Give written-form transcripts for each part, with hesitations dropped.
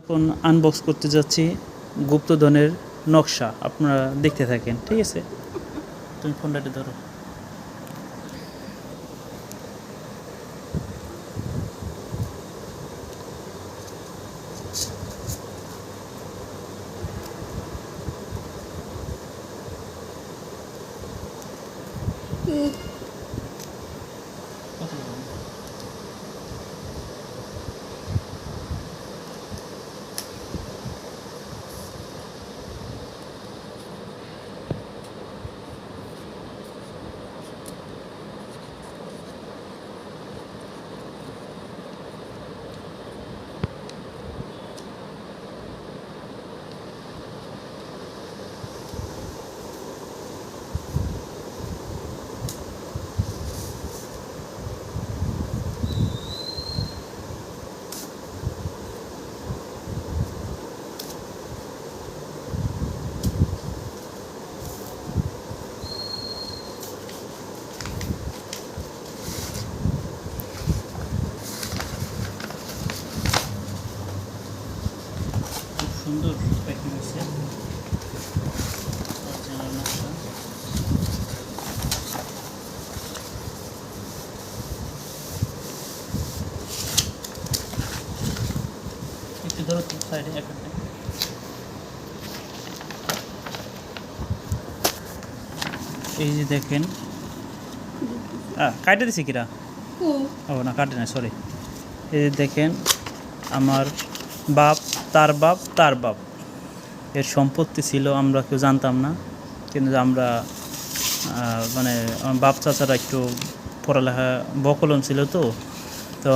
এখন আনবক্স করতে যাচ্ছি গুপ্তধনের নকশা, আপনারা দেখতে থাকেন। ঠিক আছে, তুমি ফোনটাতে ধরো। খুব সুন্দর প্যাকিং হয়েছে, অরিজিনাল নকশা। একটু ধরো তো সাইডে একটা। এই যে দেখেন, কাটে দিছি কিরা? ও না, কাটে না, সরি। এই যে দেখেন, আমার বাপ, তার বাপ, তার বাপ এর সম্পত্তি ছিল, আমরা কেউ জানতাম না। কিন্তু আমরা মানে আমার বাপ চাচারা একটু পড়ালেখা বকলম ছিল, তো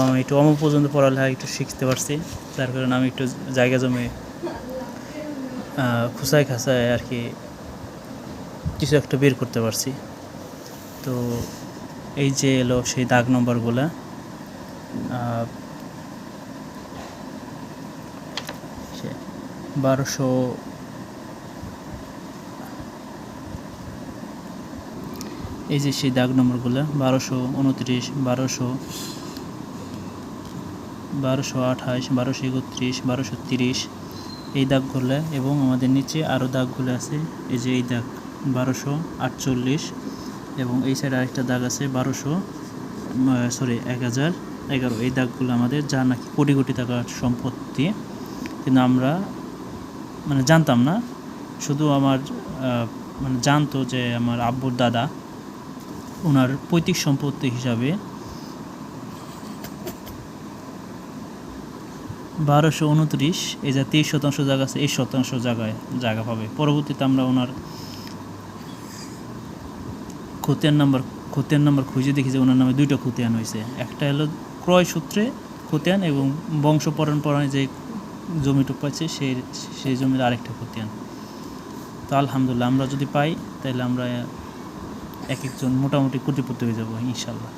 আমি একটু পর্যন্ত পড়ালেখা একটু শিখতে পারছি। যার কারণে আমি একটু জায়গা জমে খুসায় খাসায় আর কি কিছু একটা বের করতে পারছি। তো এই যে এলো সেই দাগ নম্বরগুলা, 1200, এই যে সেই দাগ নম্বরগুলো 1229, 1228, 1231, 1230 এই দাগগুলো। এবং আমাদের নিচে আরও দাগগুলো আছে, এই যে এই দাগ 1248, এবং এই সাইডে আরেকটা দাগ আছে 1011। এই দাগগুলো আমাদের, যা নাকি কোটি কোটি টাকার সম্পত্তি। কিন্তু আমরা মানে জানতাম না, শুধু আমার মানে জানতো যে আমার আব্বুর দাদা, ওনার পৈতৃক সম্পত্তি হিসাবে 1229, এই যে 30% জায়গা আছে, এই শতাংশ জায়গা পাবে। পরবর্তীতে আমরা ওনার খতিয়ান নাম্বার খুঁজে দেখি যে ওনার নামে 2টা খতিয়ান হয়েছে। একটা হলো ক্রয় সূত্রে খতিয়ান, এবং বংশ পরম্পরায় যে জমিটুক পাচ্ছে সেই জমির আরেকটা খতিয়ান। তো আলহামদুলিল্লাহ, আমরা যদি পাই তাহলে আমরা এক একজন মোটামুটি কোটিপতি হয়ে যাবো ইনশাল্লাহ।